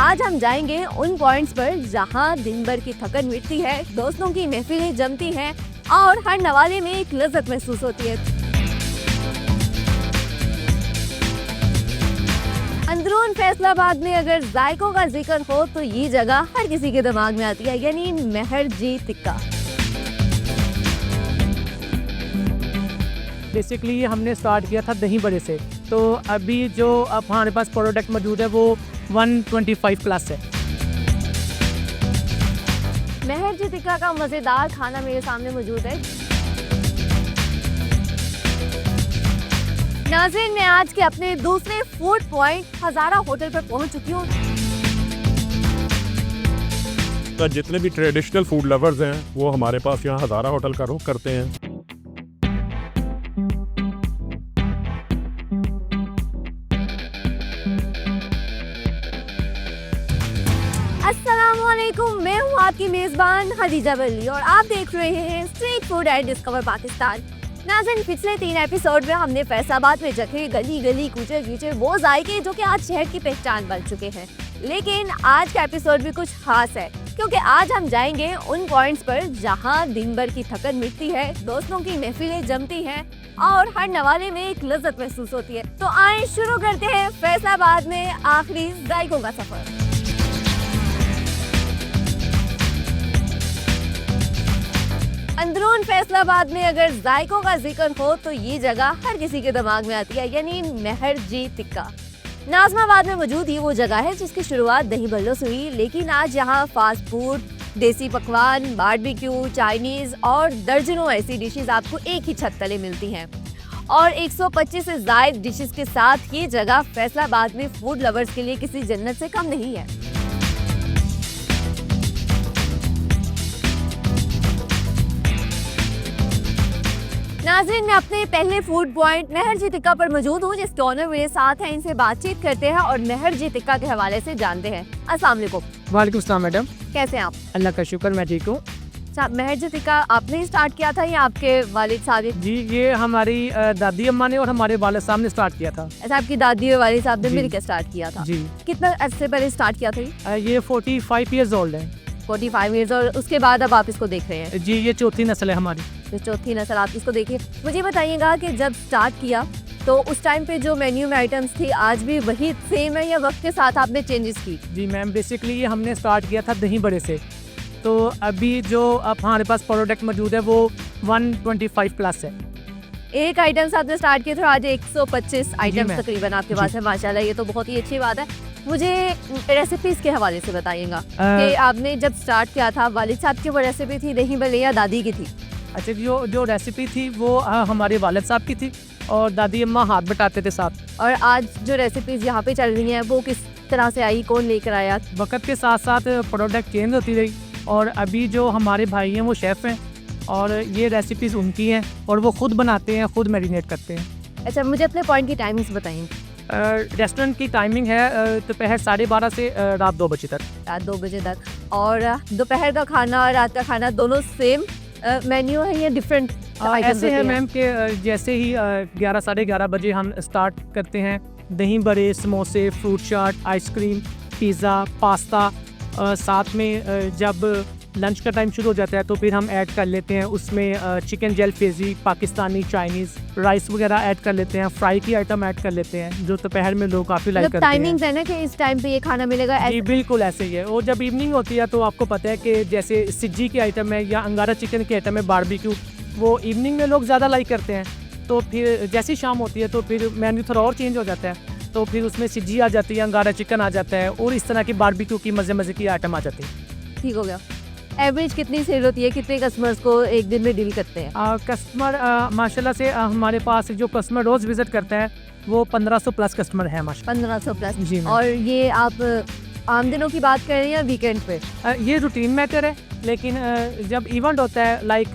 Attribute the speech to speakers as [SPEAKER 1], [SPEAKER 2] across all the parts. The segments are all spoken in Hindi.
[SPEAKER 1] आज हम जाएंगे उन पॉइंट्स पर जहां दिन भर की थकन मिटती है, दोस्तों की महफिलें जमती हैं और हर नवाले में एक लज्जत महसूस होती है। अंदरून फैसलाबाद में अगर जायकों का जिक्र हो तो ये जगह हर किसी के दिमाग में आती है, यानी मेहर जी टिक्का।
[SPEAKER 2] बेसिकली हमने स्टार्ट किया था दही बड़े से, तो अभी जो अब हमारे पास प्रोडक्ट मौजूद है वो 125 प्लस है।
[SPEAKER 1] मेहर जी टिक्का का मज़ेदार खाना मेरे सामने मौजूद है। नाज़रीन, मैं आज के अपने दूसरे फूड पॉइंट हज़ारा होटल पर पहुंच चुकी हूँ।
[SPEAKER 3] तो जितने भी ट्रेडिशनल फूड लवर्स हैं वो हमारे पास यहाँ हज़ारा होटल का रुख करते हैं।
[SPEAKER 1] अस्सलामुअलैकुम, मैं हूँ आपकी मेज़बान खदीजा बल्ली और आप देख रहे हैं street food and discover Pakistan. नाज़रीन, पिछले 3 एपिसोड में हमने फैसलाबाद में जगह गली गली कूचे कूचे वो जायके जो कि आज शहर की पहचान बन चुके हैं, लेकिन आज का एपिसोड भी कुछ खास है क्योंकि आज हम जाएंगे उन पॉइंट्स पर जहां दिन भर की थकन मिटती है, दोस्तों की महफिलें जमती हैं और हर नवाले में एक लज्जत महसूस होती है। तो आए शुरू करते हैं फैसलाबाद में आखिरी जायकों का सफर। अंदरून फैसलाबाद में अगर जायकों का जिक्र हो तो ये जगह हर किसी के दिमाग में आती है, यानी मेहर जी टिक्का। नाज़माबाद में मौजूद ये वो जगह है जिसकी शुरुआत दही बल्लों से हुई, लेकिन आज यहाँ फास्ट फूड, देसी पकवान, बारबेक्यू, चाइनीज और दर्जनों ऐसी डिशेस आपको एक ही छत तले मिलती हैं। और 125 से ज़ायद डिशेस के साथ ये जगह फैसलाबाद में फूड लवर्स के लिए किसी जन्नत से कम नहीं है। नाज़रीन, मैं अपने पहले फूड पॉइंट मेहर जी टिक्का पर मौजूद हूँ, जिसके ऑनर मेरे साथ हैं। इनसे बातचीत करते हैं और मेहर जी टिक्का के हवाले से जानते हैं। अस्सलाम वालेकुम।
[SPEAKER 2] वालेकुम सलाम मैडम।
[SPEAKER 1] कैसे हैं आप?
[SPEAKER 2] अल्लाह का शुक्र, मैं ठीक हूँ।
[SPEAKER 1] मेहर जी टिक्का आपने ही स्टार्ट किया था या आपके वालिद साहब?
[SPEAKER 2] जी, ये हमारी दादी अम्मा ने और हमारे वालिद साहब ने स्टार्ट किया था।
[SPEAKER 1] ऐसा आपकी दादी और वालिद साहब ने
[SPEAKER 2] जी।
[SPEAKER 1] मिलकर स्टार्ट किया था?
[SPEAKER 2] जी।
[SPEAKER 1] कितना अर्से पहले स्टार्ट किया था?
[SPEAKER 2] ये 45 ईयर्स ओल्ड है।
[SPEAKER 1] 45 ईयर्स, और उसके बाद अब आप इसको देख रहे हैं?
[SPEAKER 2] जी, ये चौथी नस्ल है हमारी।
[SPEAKER 1] तो चौथी नस्ल आप इसको देखिए। मुझे बताइएगा कि जब स्टार्ट किया तो उस टाइम पे जो मेन्यू में आइटम्स थी आज भी वही सेम है या वक्त के साथ आपने चेंजेस की?
[SPEAKER 2] जी मैम, बेसिकली ये हमने स्टार्ट किया था दही बड़े से, तो अभी जो अब हमारे पास प्रोडक्ट मौजूद है वो 125 प्लस है।
[SPEAKER 1] एक आइटम से आपने स्टार्ट किया था, आज 125 आइटम्स
[SPEAKER 2] मैम।
[SPEAKER 1] तकरीबन आपके पास है। माशाल्लाह, ये तो बहुत ही अच्छी बात है। मुझे रेसिपीज के हवाले से बताइएगा कि आपने जब स्टार्ट किया था वालिद साहब की वो रेसिपी थी दही बल्ले या दादी की थी?
[SPEAKER 2] अच्छा, जो रेसिपी थी वो हमारे वालिद साहब की थी और दादी अम्मा हाथ बटाते थे साथ।
[SPEAKER 1] और आज जो रेसिपीज यहाँ पे चल रही हैं वो किस तरह से आई, कौन लेकर आया?
[SPEAKER 2] वक्त के साथ साथ प्रोडक्ट चेंज होती रही और अभी जो हमारे भाई हैं वो शेफ़ हैं और ये रेसिपीज़ उनकी हैं और वो खुद बनाते हैं, खुद मैरिनेट करते हैं।
[SPEAKER 1] अच्छा, मुझे अपने पॉइंट की टाइमिंग्स बताइए।
[SPEAKER 2] रेस्टोरेंट की टाइमिंग है दोपहर 12:30 से रात 2 बजे तक।
[SPEAKER 1] रात 2 बजे तक। और दोपहर का खाना और रात का खाना दोनों सेम मेन्यू है या डिफरेंट?
[SPEAKER 2] ऐसे है मैम कि जैसे ही 11 साढ़े 11 बजे हम स्टार्ट करते हैं, दही बड़े, समोसे, फ्रूट चाट, आइसक्रीम, पिज़्ज़ा, पास्ता, साथ में जब लंच का टाइम शुरू हो जाता है तो फिर हम ऐड कर लेते हैं उसमें चिकन जलफेजी, पाकिस्तानी, चाइनीज़, राइस वगैरह ऐड कर लेते हैं, फ्राई की आइटम ऐड कर लेते हैं जो दोपहर में लोग काफ़ी लाइक करते हैं।
[SPEAKER 1] टाइमिंग्स है ना कि इस टाइम पे ये खाना मिलेगा?
[SPEAKER 2] जी बिल्कुल ऐसे ही है। और जब इवनिंग होती है तो आपको पता है कि जैसे सिज्जी की आइटम है या अंगारा चिकन की आइटम है, बारबेक्यू, वो इवनिंग में लोग ज़्यादा लाइक करते हैं। तो फिर जैसी शाम होती है तो फिर मेन्यू थोड़ा और चेंज हो जाता है, तो फिर उसमें सिज्जी आ जाती है, अंगारा चिकन आ जाता है और इस तरह की बारबेक्यू की मज़े मज़े की आइटम आ जाती है।
[SPEAKER 1] ठीक हो गया। एवरेज कितनी सेल होती है, कितने कस्टमर्स को एक दिन में डील करते हैं?
[SPEAKER 2] कस्टमर माशाल्लाह से हमारे पास जो कस्टमर रोज़ विज़िट करते हैं वो 1500 प्लस कस्टमर है माशाल्लाह।
[SPEAKER 1] 1500 प्लस?
[SPEAKER 2] जी मैम।
[SPEAKER 1] और ये आप आम दिनों की बात कर रहे हैं या वीकेंड पे?
[SPEAKER 2] ये रूटीन मैटर है, लेकिन जब इवेंट होता है लाइक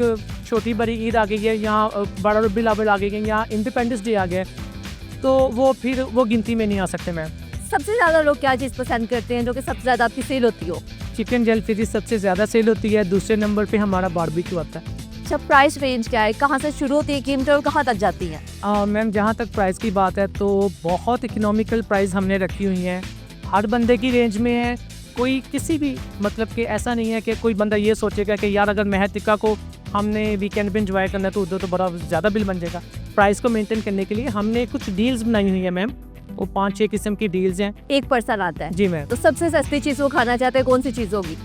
[SPEAKER 2] छोटी बड़ी ईद आ गई है, यहाँ बड़ा रबीउल अव्वल आ गई है, यहाँ इंडिपेंडेंस डे आ गया है, तो वो फिर वो गिनती में नहीं आ सकते मैम।
[SPEAKER 1] सबसे ज़्यादा लोग क्या चीज़ पसंद करते हैं जो कि सबसे ज़्यादा आपकी सेल होती हो?
[SPEAKER 2] चिकन जलफिजी सबसे ज़्यादा सेल होती है, दूसरे नंबर पे हमारा बारबेक्यू आता है।
[SPEAKER 1] अच्छा, प्राइस रेंज क्या है, कहाँ से शुरू होती है कीमतें और कहाँ तक जाती हैं?
[SPEAKER 2] मैम, जहाँ तक प्राइस की बात है तो बहुत इकोनॉमिकल प्राइस हमने रखी हुई हैं। हर बंदे की रेंज में है। कोई किसी भी मतलब कि ऐसा नहीं है कि कोई बंदा ये सोचेगा कि यार अगर महर टिक्का को हमने वीकेंड पे इंजॉय करना है तो उधर तो बड़ा ज़्यादा बिल बन जाएगा। प्राइस को मेंटेन करने के लिए हमने कुछ डील्स बनाई हुई है मैम, वो 5-6 किस्म की डील्स हैं।
[SPEAKER 1] एक पर्सन आता है
[SPEAKER 2] जी मैम।
[SPEAKER 1] तो सबसे सस्ती चीज वो खाना चाहते हैं, कौन सी चीज होगी?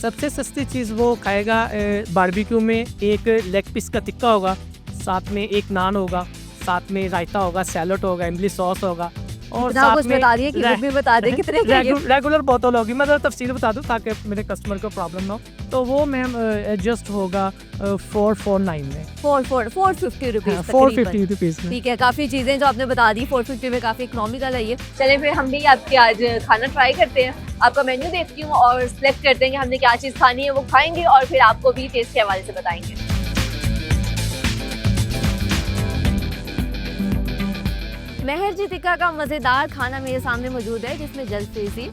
[SPEAKER 2] सबसे सस्ती चीज़ वो खाएगा, बारबेक्यू में एक लेग पीस का टिक्का होगा, साथ में एक नान होगा, साथ में रायता होगा, सैलड होगा, इमली सॉस होगा और
[SPEAKER 1] इतना
[SPEAKER 2] साथ
[SPEAKER 1] कुछ
[SPEAKER 2] में
[SPEAKER 1] बता दिए कि वो भी बता दे कितने की है ये?
[SPEAKER 2] रेगुलर बोतल होगी। मैं तफसील बता दूं ताकि मेरे कस्टमर को प्रॉब्लम ना हो। तो वो मैम एडजस्ट होगा 449 में,
[SPEAKER 1] 450 रुपीज
[SPEAKER 2] 450 रुपीज़ में।
[SPEAKER 1] ठीक है, काफी चीजें जो आपने बता दी 450 में काफी इकोनॉमिकल है ये। चलें फिर हम भी आपके आज खाना ट्राई करते हैं, आपका मेन्यू देखती हूँ और सिलेक्ट करते हैं कि हमने क्या चीज खानी है, वो खाएंगे और फिर आपको भी टेस्ट के हवाले से बताएंगे। महर जी टिक्का का मज़ेदार खाना मेरे सामने मौजूद है, जिसमें जलफेजी,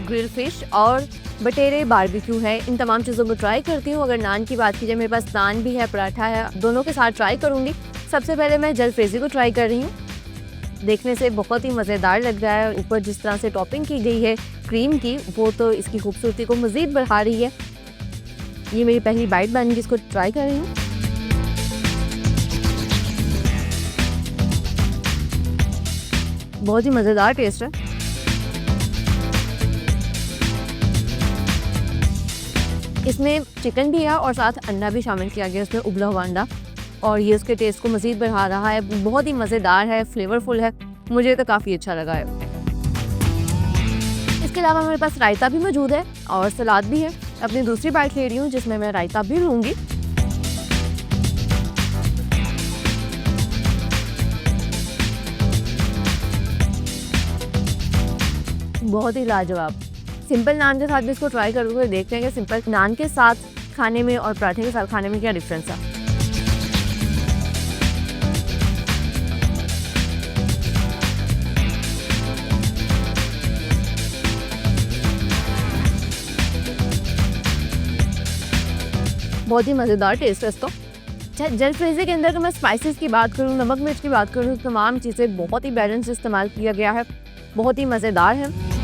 [SPEAKER 1] ग्रिल फिश और बटेरे बारबेक्यू है। इन तमाम चीज़ों को ट्राई करती हूँ। अगर नान की बात की जाए, मेरे पास नान भी है, पराठा है, दोनों के साथ ट्राई करूँगी। सबसे पहले मैं जलफेजी को ट्राई कर रही हूँ। देखने से बहुत ही मज़ेदार लग रहा है। ऊपर जिस तरह से टॉपिंग की गई है क्रीम की, वो तो इसकी खूबसूरती को मज़ीद बढ़ा रही है। ये मेरी पहली बाइट बन गई, इसको ट्राई कर रही हूँ। बहुत ही मज़ेदार टेस्ट है। इसमें चिकन भी है और साथ अंडा भी शामिल किया गया, इसमें उबला हुआ अंडा, और ये उसके टेस्ट को मज़ीद बढ़ा रहा है। बहुत ही मज़ेदार है, फ्लेवरफुल है, मुझे तो काफ़ी अच्छा लगा है। इसके अलावा मेरे पास रायता भी मौजूद है और सलाद भी है। अपनी दूसरी बाइट ले रही हूँ जिसमें मैं रायता भी लूँगी। बहुत ही लाजवाब। सिंपल नान के साथ भी इसको ट्राई करूँगा, देखते हैं कि सिंपल नान के साथ खाने में और पराठे के साथ खाने में क्या डिफरेंस है। बहुत ही मज़ेदार टेस्ट है इसको। जलफेजी के अंदर अगर मैं स्पाइसेस की बात करूँ, नमक मिर्च की बात करूँ, तमाम चीज़ें बहुत ही बैलेंस इस्तेमाल किया गया है, बहुत ही मज़ेदार है।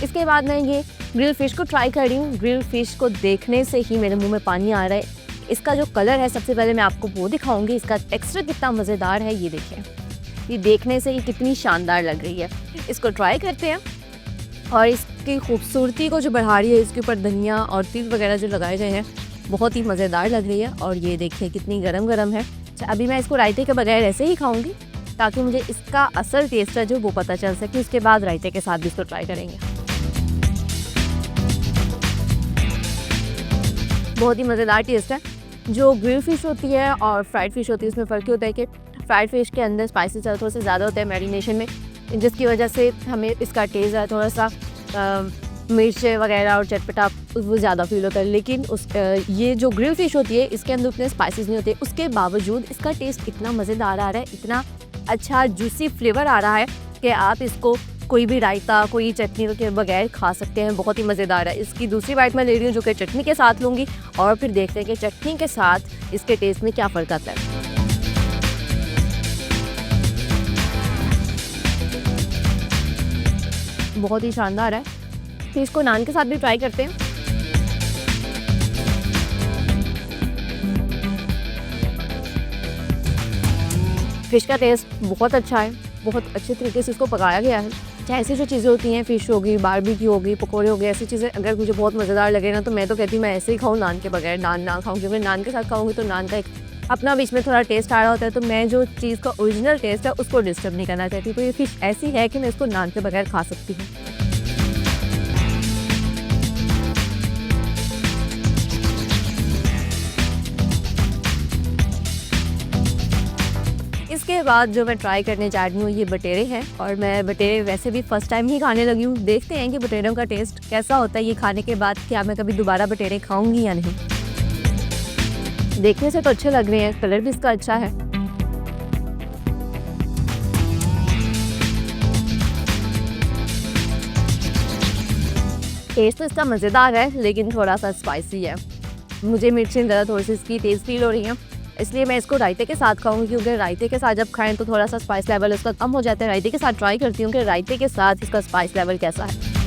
[SPEAKER 1] इसके बाद मैं ये ग्रिल फिश को ट्राई कर रही हूँ। ग्रिल फिश को देखने से ही मेरे मुंह में पानी आ रहा है। इसका जो कलर है, सबसे पहले मैं आपको वो दिखाऊंगी। इसका टेक्सचर कितना मज़ेदार है, ये देखें, ये देखने से ही कितनी शानदार लग रही है। इसको ट्राई करते हैं और इसकी खूबसूरती को जो बढ़ा रही है, इसके ऊपर धनिया और तिल वगैरह जो लगाए गए हैं, बहुत ही मज़ेदार लग रही है। और ये देखिए कितनी गरम गरम है। अभी मैं इसको रायते के बगैर ऐसे ही खाऊंगी ताकि मुझे इसका असल टेस्ट है जो वो पता चल सके। उसके बाद रायते के साथ भी इसको ट्राई करेंगे। बहुत ही मज़ेदार टेस्ट है। जो ग्रिल फिश होती है और फ्राइड फिश होती है, उसमें फ़र्क होता है कि फ्राइड फिश के अंदर स्पाइसेस थोड़े से ज़्यादा होते हैं मैरिनेशन में, जिसकी वजह से हमें इसका टेस्ट है थोड़ा सा मिर्च वगैरह और चटपटा वो ज़्यादा फील होता है। लेकिन ये जो ग्रिल फिश होती है, इसके अंदर उतने स्पाइसेस नहीं होते। उसके बावजूद इसका टेस्ट इतना मज़ेदार आ रहा है, इतना अच्छा जूसी फ्लेवर आ रहा है कि आप इसको कोई भी रायता, कोई चटनी के बगैर खा सकते हैं। बहुत ही मज़ेदार है। इसकी दूसरी बाइट मैं ले रही हूँ जो कि चटनी के साथ लूँगी, और फिर देखते हैं कि चटनी के साथ इसके टेस्ट में क्या फ़र्क आता है। बहुत ही शानदार है। फिर इसको नान के साथ भी ट्राई करते हैं। फिश का टेस्ट बहुत अच्छा है, बहुत अच्छे तरीके से इसको पकाया गया है। चाहे ऐसी जो चीज़ें होती हैं, फ़िश होगी, बारबेक्यू होगी, पकौड़े हो गए, ऐसी चीज़ें अगर मुझे बहुत मज़ेदार लगे ना, तो मैं तो कहती हूँ मैं ऐसे ही खाऊँ नान के बगैर। नान ना खाऊँ, क्योंकि नान के साथ खाऊँगी तो नान का एक अपना बीच में थोड़ा टेस्ट आ रहा होता है। तो मैं जो चीज़ का ओरिजिनल टेस्ट है उसको डिस्टर्ब नहीं करना चाहती। तो ये फ़िश ऐसी है कि मैं इसको नान के बगैर खा सकती हूँ। इसके बाद जो मैं ट्राई करने जा रही हूँ, ये बटेरे हैं। और मैं बटेरे वैसे भी फ़र्स्ट टाइम ही खाने लगी हूँ। देखते हैं कि बटेरों का टेस्ट कैसा होता है ये खाने के बाद, क्या मैं कभी दोबारा बटेरे खाऊंगी या नहीं। देखने से तो अच्छे लग रहे हैं, कलर भी इसका अच्छा है। टेस्ट तो इसका मज़ेदार है, लेकिन थोड़ा सा स्पाइसी है। मुझे मिर्चें ज़्यादा थोड़ी सी इसकी तेज़ फील हो रही हैं। इसलिए मैं इसको रायते के साथ खाऊंगी, क्योंकि रायते के साथ जब खाएं तो थोड़ा सा स्पाइस लेवल इसका कम हो जाता है। रायते के साथ ट्राई करती हूँ कि रायते के साथ इसका स्पाइस लेवल कैसा है।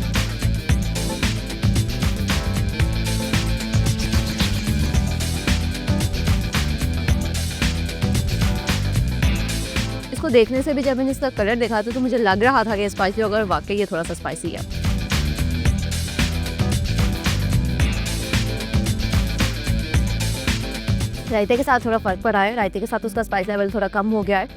[SPEAKER 1] इसको देखने से भी जब मैंने इसका कलर देखा था तो मुझे लग रहा था कि स्पाइसी होगा, और वाकई ये थोड़ा सा स्पाइसी है। रायते के साथ थोड़ा फ़र्क पड़ा है, रायते के साथ उसका स्पाइस लेवल थोड़ा कम हो गया है।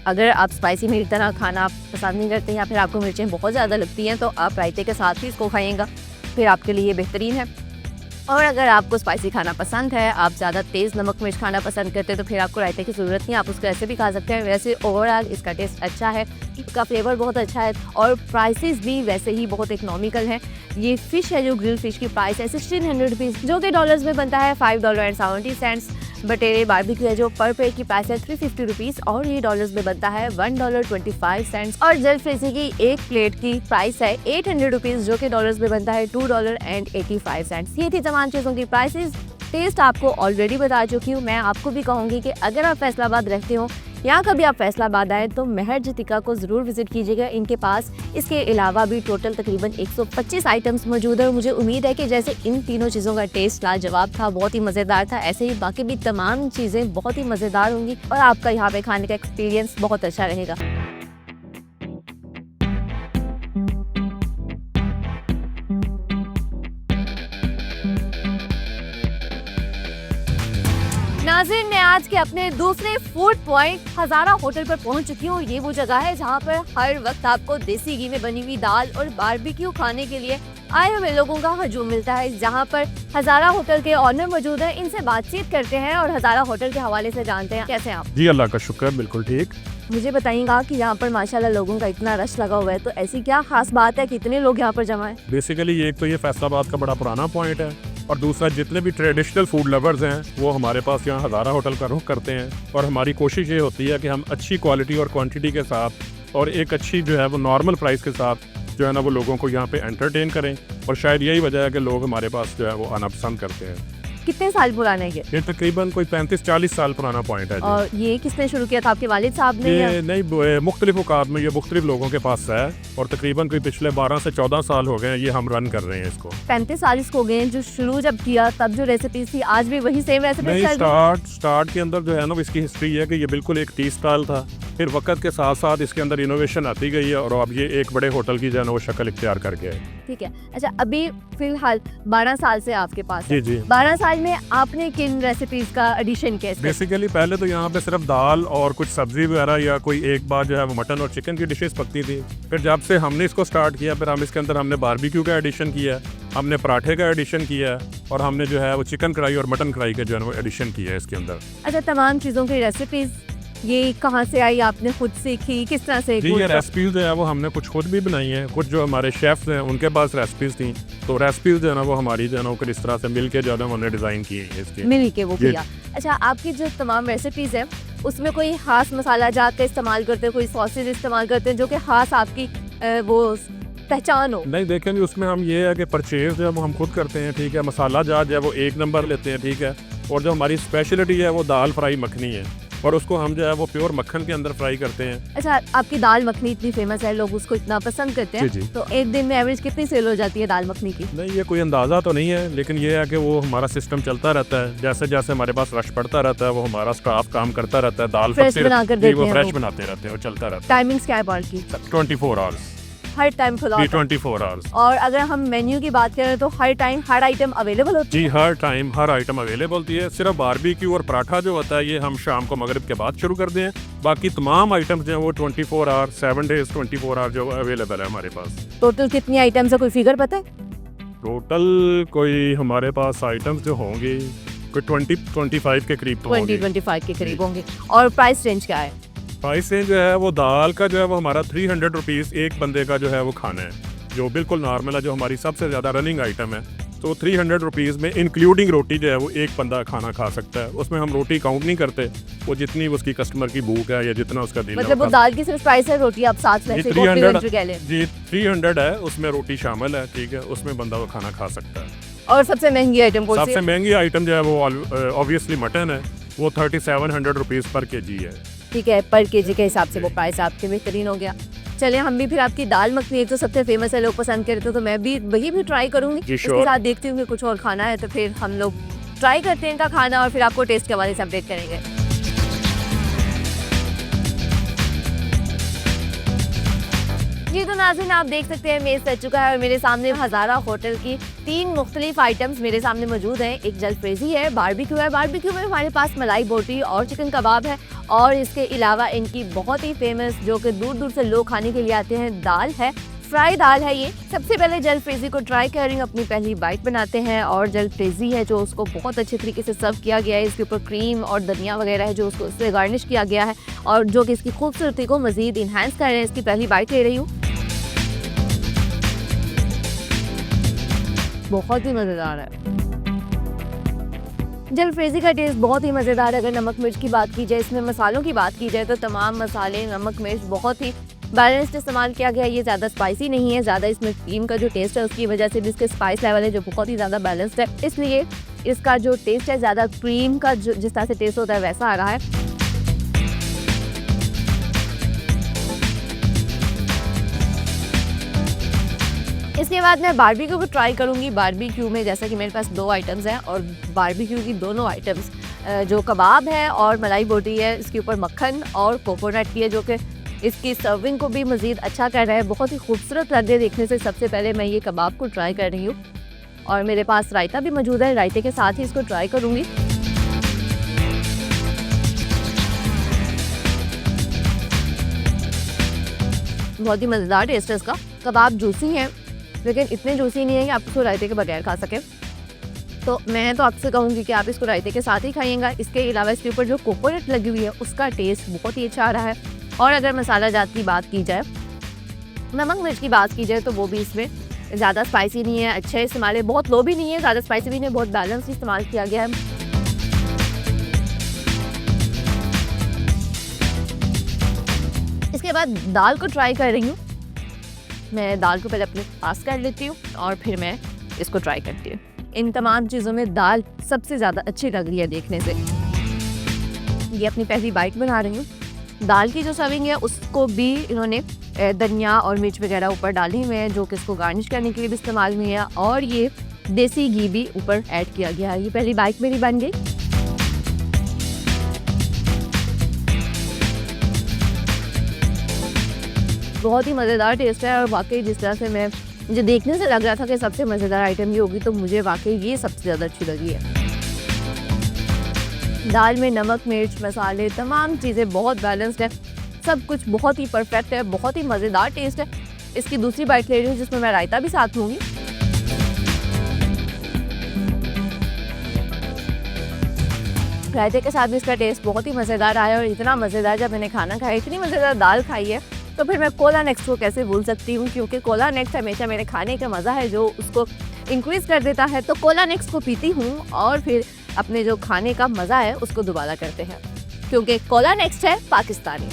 [SPEAKER 1] अगर आप स्पाइसी मेरी तरह खाना आप पसंद नहीं करते या फिर आपको मिर्चें बहुत ज़्यादा लगती हैं तो आप रायते के साथ ही इसको खाइएगा, फिर आपके लिए बेहतरीन है। और अगर आपको स्पाइसी खाना पसंद है, आप ज़्यादा तेज़ नमक मिर्च खाना पसंद करते हैं तो फिर आपको रायते की ज़रूरत नहीं, आप उसको ऐसे भी खा सकते हैं। वैसे ओवरऑल इसका टेस्ट अच्छा है, इसका फ्लेवर बहुत अच्छा है और प्राइसेस भी वैसे ही बहुत इकनॉमिकल हैं। ये फ़िश है जो ग्रिल फ़िश की प्राइस है 1600 रुपीज़, जो कि डॉलर्स में बनता है $5.70। बटेरे बारबेक्यू है जो पर प्लेट की प्राइस है 350 रुपीज़ और ये डॉलर्स में बनता है $1.25। और जल फ्रेजी की एक प्लेट की प्राइस है 800 रुपीज़, जो कि डॉलर्स में बनता है $2.85। ये थी तमाम चीज़ों की प्राइसेस। टेस्ट आपको ऑलरेडी बता चुकी हूँ। मैं आपको भी कहूँगी कि अगर आप फैसलाबाद रहते हो या कभी आप फैसलाबाद आए तो महर जतिका को ज़रूर विज़िट कीजिएगा। इनके पास इसके अलावा भी टोटल तकरीबन 125 आइटम्स मौजूद है और मुझे उम्मीद है कि जैसे इन तीनों चीज़ों का टेस्ट लाजवाब था, बहुत ही मज़ेदार था, ऐसे ही बाकी भी तमाम चीज़ें बहुत ही मज़ेदार होंगी और आपका यहाँ पे खाने का एक्सपीरियंस बहुत अच्छा रहेगा। नाज़रीन, मैं आज के अपने दूसरे फूड पॉइंट हज़ारा होटल पर पहुंच चुकी हूँ। ये वो जगह है जहाँ पर हर वक्त आपको देसी घी में बनी हुई दाल और बारबेक्यू खाने के लिए आए हुए लोगों का हजूम मिलता है। जहाँ पर हज़ारा होटल के ऑनर मौजूद हैं, इनसे बातचीत करते हैं और हज़ारा होटल के हवाले से जानते हैं। कैसे हैं आप?
[SPEAKER 3] जी अल्लाह का शुक्र, बिल्कुल ठीक।
[SPEAKER 1] मुझे बताइएगा कि यहाँ पर माशाल्लाह लोगों का इतना रश लगा हुआ है, तो ऐसी क्या खास बात है कि इतने लोग यहाँ पर जमा हैं?
[SPEAKER 3] बेसिकली एक तो ये फैसलाबाद का बड़ा पुराना पॉइंट है और दूसरा जितने भी ट्रेडिशनल फूड लवर्स हैं वो हमारे पास यहाँ हज़ारा होटल का रुख करते हैं और हमारी कोशिश ये होती है कि हम अच्छी क्वालिटी और क्वांटिटी के साथ और एक अच्छी जो है वो नॉर्मल प्राइस के साथ जो है ना वो लोगों को यहाँ पे एंटरटेन करें। और शायद यही वजह है कि लोग हमारे पास जो है वो आना पसंद करते हैं।
[SPEAKER 1] कितने साल पुराना है
[SPEAKER 3] ये तकरीबन कोई 35-40 साल पुराना पॉइंट है।
[SPEAKER 1] और ये किसने शुरू किया था, आपके वालिद साहब ने?
[SPEAKER 3] ये नहीं, मुख्तलिफ औकात में ये मुख्तलिफ लोगों के पास है और तकरीबन कोई पिछले 12 से 14 साल हो गए ये हम रन कर रहे हैं इसको।
[SPEAKER 1] 35 साल इसको हो गए जो शुरू जब किया तब जो रेसिपीज थी आज भी वही सेम रेसिपी?
[SPEAKER 3] नहीं, स्टार्ट के अंदर जो है ना इसकी हिस्ट्री है कि ये बिल्कुल एक टी स्टाइल था, फिर वक्त के साथ साथ इसके अंदर इनोवेशन आती गई है और अब ये एक बड़े होटल की जो है ना वो शक्ल इख्तियार कर गया है।
[SPEAKER 1] ठीक है, अच्छा अभी फिलहाल 12 साल से आपके पास है।
[SPEAKER 3] जी।
[SPEAKER 1] 12 साल में आपने किन रेसिपीज का एडिशन किया?
[SPEAKER 3] बेसिकली पहले तो यहाँ पे सिर्फ दाल और कुछ सब्जी वगैरह या कोई एक बार जो है वो मटन और चिकन की डिशेस पकती थी। फिर जब से हमने इसको स्टार्ट किया फिर हम इसके अंदर हमने बारबेक्यू का एडिशन किया, हमने पराठे का एडिशन किया और हमने जो है वो चिकन कढ़ाई और मटन कढ़ाई का जो है वो एडिशन किया है इसके अंदर।
[SPEAKER 1] अच्छा, तमाम चीज़ों की रेसिपीज ये कहाँ से आई, आपने खुद सीखी, किस तरह से?
[SPEAKER 3] जी, ये रेसिपीज जो है वो हमने कुछ खुद भी बनाई हैं, कुछ जो हमारे शेफ्स हैं उनके पास रेसिपीज थी, तो रेसिपीज जो है ना वो हमारी जो है ना वो इस तरह से मिल के जो है हमने डिज़ाइन की है इसकी
[SPEAKER 1] मिल के वो किया। अच्छा, आपकी जो तमाम रेसिपीज है उसमें कोई खास मसाला जात का इस्तेमाल करते हैं, कोई सॉसेज इस्तेमाल करते हैं जो कि खास आपकी वो पहचान हो?
[SPEAKER 3] नहीं, देखेंगे उसमें हम ये है कि परचेज जो है वो हम खुद करते हैं, ठीक है। मसाला जात जो है वो 1 नंबर लेते हैं, ठीक है। और जो हमारी स्पेशलिटी है वो दाल फ्राई मखनी है और उसको हम जो है वो प्योर मक्खन के अंदर फ्राई करते हैं।
[SPEAKER 1] अच्छा, आपकी दाल मखनी इतनी फेमस है, लोग उसको इतना पसंद करते हैं,
[SPEAKER 3] जी।
[SPEAKER 1] तो एक दिन में एवरेज कितनी सेल हो जाती है दाल मखनी की?
[SPEAKER 3] नहीं, ये कोई अंदाज़ा तो नहीं है, लेकिन ये है कि वो हमारा सिस्टम चलता रहता है, जैसे जैसे हमारे पास रश पड़ता रहता है वो हमारा स्टाफ काम करता रहता है, दाल
[SPEAKER 1] फ्रेश बनाकर देते हैं,
[SPEAKER 3] वो फ्रेश बनाते रहते हैं और चलता रहता है।
[SPEAKER 1] टाइमिंग्स क्या है बार की?
[SPEAKER 3] 24 आवर्स,
[SPEAKER 1] हर टाइम खुला होता है?
[SPEAKER 3] 24 आवर्स।
[SPEAKER 1] और अगर हम मेन्यू की बात करें तो हर टाइम हर आइटम अवेलेबल होती है?
[SPEAKER 3] जी, हर टाइम हर आइटम अवेलेबल होती है। सिर्फ बारबेक्यू और पराठा जो होता है ये हम शाम को मगरिब के बाद शुरू करते हैं, बाकी तमाम आइटम्स जो है वो 24 आवर 7 डेज 24 आवर जो अवेलेबल है हमारे पास।
[SPEAKER 1] टोटल कितनी आइटम्स है, कोई फिगर पता है?
[SPEAKER 3] टोटल कोई हमारे पास आइटम्स जो होंगे कोई 20-25 के करीब तो होंगे।
[SPEAKER 1] 20-25 के करीब होंगे। और प्राइस रेंज क्या है?
[SPEAKER 3] प्राइस रेंज जो है वो दाल का जो है वो हमारा 300 रुपीज़ एक बंदे का जो है वो खाना है, जो बिल्कुल नॉर्मल है, जो हमारी सबसे ज़्यादा रनिंग आइटम है। तो 300 रुपीज़ में इंक्लूडिंग रोटी जो है वो एक बंदा खाना खा सकता है। उसमें हम रोटी काउंट नहीं करते, वो जितनी उसकी कस्टमर की भूख है या जितना उसका दिल है।
[SPEAKER 1] मतलब वो दाल की सिर्फ प्राइस है, रोटी आप साथ में
[SPEAKER 3] जी 300 है, उसमें रोटी शामिल है, ठीक है। उसमें बंदा वो खाना खा सकता है।
[SPEAKER 1] और सबसे महंगी आइटम कौन सी है?
[SPEAKER 3] सबसे महंगी आइटम जो है वो ऑब्वियसली मटन है, वो 3700 रुपीज़ पर केजी है।
[SPEAKER 1] ठीक है, पर केजी के हिसाब से वो प्राइस आपके बेहतरीन हो गया। चलिए हम भी फिर आपकी दाल मखनी एक तो सबसे फेमस है, लोग पसंद करते हो, तो मैं भी वही भी ट्राई करूंगी।
[SPEAKER 3] जी,
[SPEAKER 1] इसके
[SPEAKER 3] sure।
[SPEAKER 1] साथ देखती हूँ कि कुछ और खाना है तो फिर हम लोग ट्राई करते हैं इनका खाना और फिर आपको टेस्ट के हवाले से अपडेट करेंगे। जी तो नाज़रीन आप देख सकते हैं मेज़ सज चुका है और मेरे सामने हज़ारा होटल की 3 मुख्तलिफ आइटम्स मेरे सामने मौजूद हैं। एक जलफ्रेज़ी है, बारबेक्यू है, बारबेक्यू में हमारे पास मलाई बोटी और चिकन कबाब है और इसके अलावा इनकी बहुत ही फेमस जो कि दूर दूर से लोग खाने के लिए आते हैं दाल है, फ्राई दाल है ये। सबसे पहले जलफ्रेज़ी को ट्राई कर रही हूँ, अपनी पहली बाइट बनाते हैं और जलफ्रेज़ी है जो उसको बहुत अच्छे तरीके से सर्व किया गया है। इसके ऊपर क्रीम और धनिया वगैरह है जो उसको उससे गार्निश किया गया है और जो कि इसकी खूबसूरती को मज़ीद इन्हांस कर रहे हैं। इसकी पहली बाइट ले रही हूँ, बहुत ही मज़ेदार है। जलफ्रेज़ी का टेस्ट बहुत ही मज़ेदार है। अगर नमक मिर्च की बात की जाए, इसमें मसालों की बात की जाए तो तमाम मसाले, नमक मिर्च बहुत ही बैलेंस्ड इस्तेमाल किया गया है। ये ज़्यादा स्पाइसी नहीं है, ज़्यादा इसमें क्रीम का जो टेस्ट है उसकी वजह से भी इसके स्पाइस लेवल है जो बहुत ही ज़्यादा बैलेंस्ड है, इसलिए इसका जो टेस्ट है ज़्यादा क्रीम का जो जिस तरह से टेस्ट होता है वैसा आ रहा है। इसके बाद मैं बारबेक्यू को ट्राई करूंगी। बारबेक्यू में जैसा कि मेरे पास 2 आइटम्स हैं और बारबेक्यू की दोनों आइटम्स जो कबाब है और मलाई बोटी है, इसके ऊपर मक्खन और कोकोनट की है जो कि इसकी सर्विंग को भी मज़ीद अच्छा कर रहा है। बहुत ही खूबसूरत लग रहे हैं देखने से। सबसे पहले मैं ये कबाब को ट्राई कर रही हूँ और मेरे पास रायता भी मौजूद है, रायते के साथ ही इसको ट्राई करूँगी। बहुत ही मज़ेदार टेस्ट है इसका। कबाब जूसी हैं लेकिन इतने जूसी नहीं है कि आप इसको रायते के बगैर खा सकें, तो मैं तो आपसे कहूँगी कि आप इसको रायते के साथ ही खाइएगा। इसके अलावा इसके ऊपर जो कोकोनट लगी हुई है उसका टेस्ट बहुत ही अच्छा आ रहा है। और अगर मसाला जात की बात की जाए, नमक मिर्च की बात की जाए तो वो भी इसमें ज़्यादा स्पाइसी नहीं है, अच्छा इस्तेमाल है, बहुत लो भी नहीं है, ज़्यादा स्पाइसी भी नहीं है, बहुत बैलेंस इस्तेमाल किया गया है। इसके बाद दाल को ट्राई कर रही हूँ। मैं दाल को पहले अपने पास कर लेती हूँ और फिर मैं इसको ट्राई करती हूँ। इन तमाम चीज़ों में दाल सबसे ज़्यादा अच्छी लग रही है देखने से। ये अपनी पहली बाइट बना रही हूँ। दाल की जो सर्विंग है उसको भी इन्होंने धनिया और मिर्च वगैरह ऊपर डाली हुए हैं जो कि इसको गार्निश करने के लिए भी इस्तेमाल हुई है और ये देसी घी भी ऊपर ऐड किया गया है। ये पहली बाइट मेरी बन गई। बहुत ही मज़ेदार टेस्ट है और वाकई जिस तरह से मुझे देखने से लग रहा था कि सबसे मज़ेदार आइटम ये होगी, तो मुझे वाकई ये सबसे ज़्यादा अच्छी लगी है। दाल में नमक मिर्च मसाले तमाम चीज़ें बहुत बैलेंस्ड है, सब कुछ बहुत ही परफेक्ट है, बहुत ही मज़ेदार टेस्ट है। इसकी दूसरी बाइट ले रही हूँ जिसमें मैं रायता भी साथ लूँगी। रायते के साथ भी इसका टेस्ट बहुत ही मज़ेदार आया और इतना मज़ेदार जब मैंने खाना खाया, इतनी मज़ेदार दाल खाई है तो फिर मैं कोला नेक्स्ट को कैसे भूल सकती हूँ, क्योंकि कोला नेक्स्ट हमेशा मेरे खाने का मज़ा है जो उसको इंक्रीज़ कर देता है। तो कोला नेक्स्ट को पीती हूँ और फिर अपने जो खाने का मज़ा है उसको दोबारा करते हैं, क्योंकि कोला नेक्स्ट है पाकिस्तानी।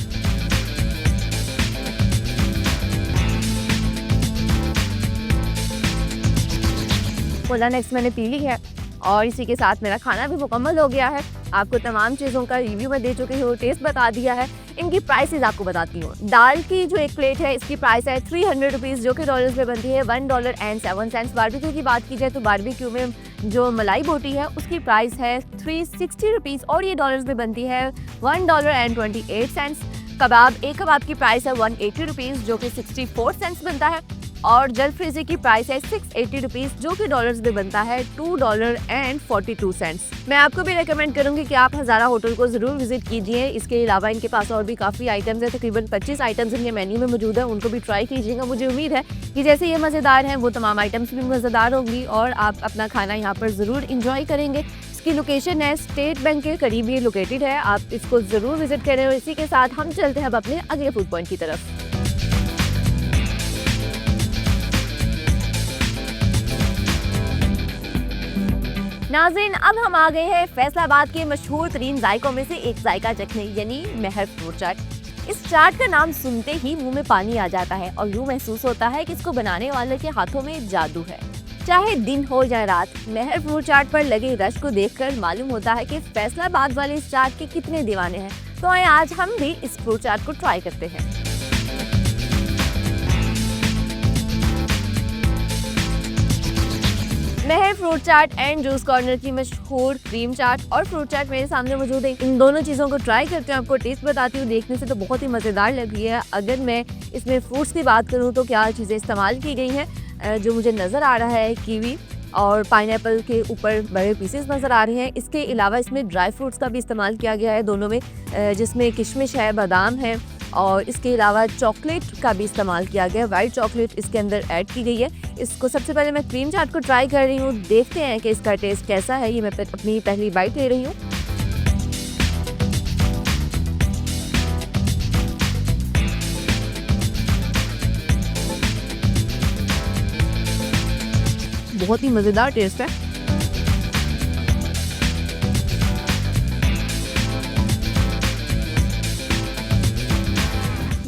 [SPEAKER 1] कोला नेक्स्ट मैंने पी ली है और इसी के साथ मेरा खाना भी मुकम्मल हो गया है। आपको तमाम चीज़ों का रिव्यू में दे चुकी हूँ, टेस्ट बता दिया है। इनकी प्राइसेस आपको बताती हूँ। दाल की जो एक प्लेट है इसकी प्राइस है 300 रुपीज़ जो कि डॉलर्स में बनती है $1.07। बारबेक्यू की बात की जाए तो बारबेक्यू में जो मलाई बोटी है उसकी प्राइस है 360 रुपीज़ और ये डॉलर्स में बनती है $1.28। कबाब एक कबाब की प्राइस है 180 रुपीज़ जो कि 64 सेंट्स बनता है और जलफ्रेज़ी की प्राइस है 680 रुपीज़ जो कि डॉलर्स में बनता है $2.42। मैं आपको भी रेकमेंड करूंगी कि आप हज़ारा होटल को ज़रूर विजिट कीजिए। इसके अलावा इनके पास और भी काफ़ी आइटम्स हैं, तकरीबन 25 आइटम्स इनके मेन्यू में मौजूद है, उनको भी ट्राई कीजिएगा। मुझे उम्मीद है कि जैसे ये मज़ेदार हैं वो तमाम आइटम्स भी मज़ेदार होंगी और आप अपना खाना यहाँ पर ज़रूर इंजॉय करेंगे। इसकी लोकेशन है स्टेट बैंक के करीब ये लोकेटेड है, आप इसको ज़रूर विजिट करें। और इसी के साथ हम चलते हैं अब अपने अगले फूड पॉइंट की तरफ। नाज़रीन अब हम आ गए हैं फैसलाबाद के मशहूर तरीन जायकों में से एक जायका चखने यानी महर फ्रूट चाट। इस चाट का नाम सुनते ही मुंह में पानी आ जाता है और यूँ महसूस होता है कि इसको बनाने वाले के हाथों में जादू है। चाहे दिन हो या रात, महर फ्रूट चाट पर लगे रश को देखकर मालूम होता है कि फैसलाबाद वाले इस चाट के कितने दीवाने हैं। तो आइए आज हम भी इस फ्रूट चाट को ट्राई करते हैं। Mahar fruit chaat and juice corner की मशहूर क्रीम चाट और फ्रूट चाट मेरे सामने मौजूद है। इन दोनों चीज़ों को ट्राई करते हैं, आपको टेस्ट बताती हूँ। देखने से तो बहुत ही मज़ेदार लग रही है। अगर मैं इसमें फ्रूट्स की बात करूँ तो क्या चीज़ें इस्तेमाल की गई हैं, जो मुझे नज़र आ रहा है कीवी और पाइनएप्पल के ऊपर बड़े पीसेस नज़र आ रहे हैं। इसके अलावा इसमें ड्राई फ्रूट्स का भी इस्तेमाल किया गया है दोनों में, जिसमें किशमिश है, बादाम है और इसके अलावा चॉकलेट का भी इस्तेमाल किया गया है। वाइट चॉकलेट इसके अंदर ऐड की गई है। इसको सबसे पहले मैं क्रीम चाट को ट्राई कर रही हूँ, देखते हैं कि इसका टेस्ट कैसा है। ये मैं अपनी पहली बाइट ले रही हूँ। बहुत ही मज़ेदार टेस्ट है।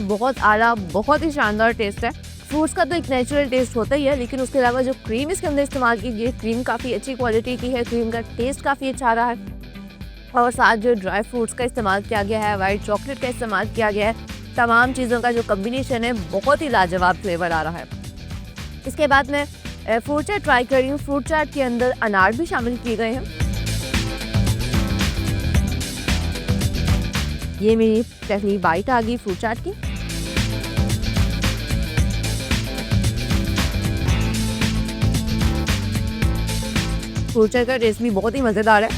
[SPEAKER 1] बहुत आला, बहुत ही शानदार टेस्ट है। फ्रूट्स का तो एक नेचुरल टेस्ट होता ही है, लेकिन उसके अलावा जो क्रीम इसके अंदर इस्तेमाल की गई है, क्रीम काफ़ी अच्छी क्वालिटी की है, क्रीम का टेस्ट काफ़ी अच्छा रहा है। और साथ जो ड्राई फ्रूट्स का इस्तेमाल किया गया है, वाइट चॉकलेट का इस्तेमाल किया गया है, तमाम चीज़ों का जो कम्बिनेशन है बहुत ही लाजवाब फ्लेवर आ रहा है। इसके बाद मैं फ्रूट चाट ट्राई कर रही हूँ। फ्रूट चाट के अंदर अनार भी शामिल किए गए हैं। ये मेरी पहली बाइट आ गई फ्रूट चाट की। फ्रूट चाट का टेस्ट भी बहुत ही मज़ेदार है।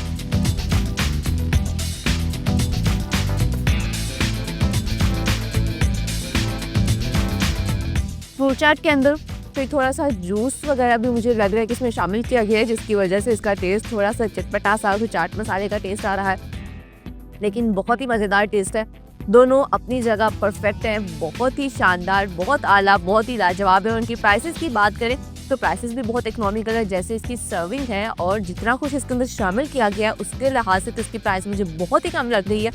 [SPEAKER 1] फ्रूट चाट के अंदर फिर थोड़ा सा जूस वगैरह भी मुझे लग रहा है कि इसमें शामिल किया गया है, जिसकी वजह से इसका टेस्ट थोड़ा सा चटपटा सा चाट मसाले का टेस्ट आ रहा है, लेकिन बहुत ही मज़ेदार टेस्ट है। दोनों अपनी जगह परफेक्ट हैं, बहुत ही शानदार, बहुत आला, बहुत ही लाजवाब है। उनकी प्राइसेस की बात करें तो प्राइसेस भी बहुत इकोनॉमिकल है। जैसे इसकी सर्विंग है और जितना कुछ इसके अंदर शामिल किया गया उसके लिहाज से तो इसकी प्राइस मुझे बहुत ही कम लग रही है।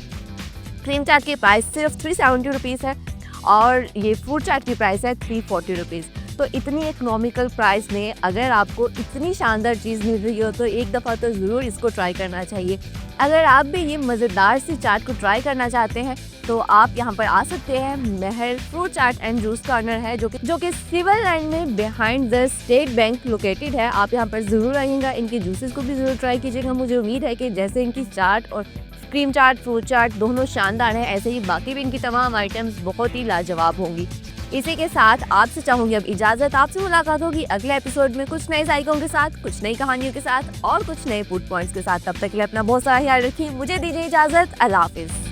[SPEAKER 1] क्रीम चाट की प्राइस सिर्फ 370 रुपीज़ है और ये फ्रूट चाट की प्राइस है 340 रुपीज़। तो इतनी इकोनॉमिकल प्राइस में अगर आपको इतनी शानदार चीज़ मिल रही हो तो एक दफ़ा तो ज़रूर इसको ट्राई करना चाहिए। अगर आप भी ये मज़ेदार सी चाट को ट्राई करना चाहते हैं तो आप यहाँ पर आ सकते हैं। Mahar fruit chaat and juice corner है जो कि सिविल लाइन में behind the State Bank located है। आप यहाँ पर ज़रूर आइएगा, इनके जूसेस को भी ज़रूर ट्राई कीजिएगा। मुझे उम्मीद है कि जैसे इनकी चाट और क्रीम चाट, फ्रूट चाट दोनों शानदार है, ऐसे ही बाकी भी इनकी तमाम आइटम्स बहुत ही लाजवाब होंगी। इसी के साथ आपसे चाहूँगी अब इजाज़त। आपसे मुलाकात होगी अगले एपिसोड में कुछ नए जायकों के साथ, कुछ नई कहानियों के साथ और कुछ नए फूड पॉइंट्स के साथ। तब तक के लिए अपना बहुत सारा ख्याल रखिए। मुझे दीजिए इजाज़त। अल्लाह हाफिज़।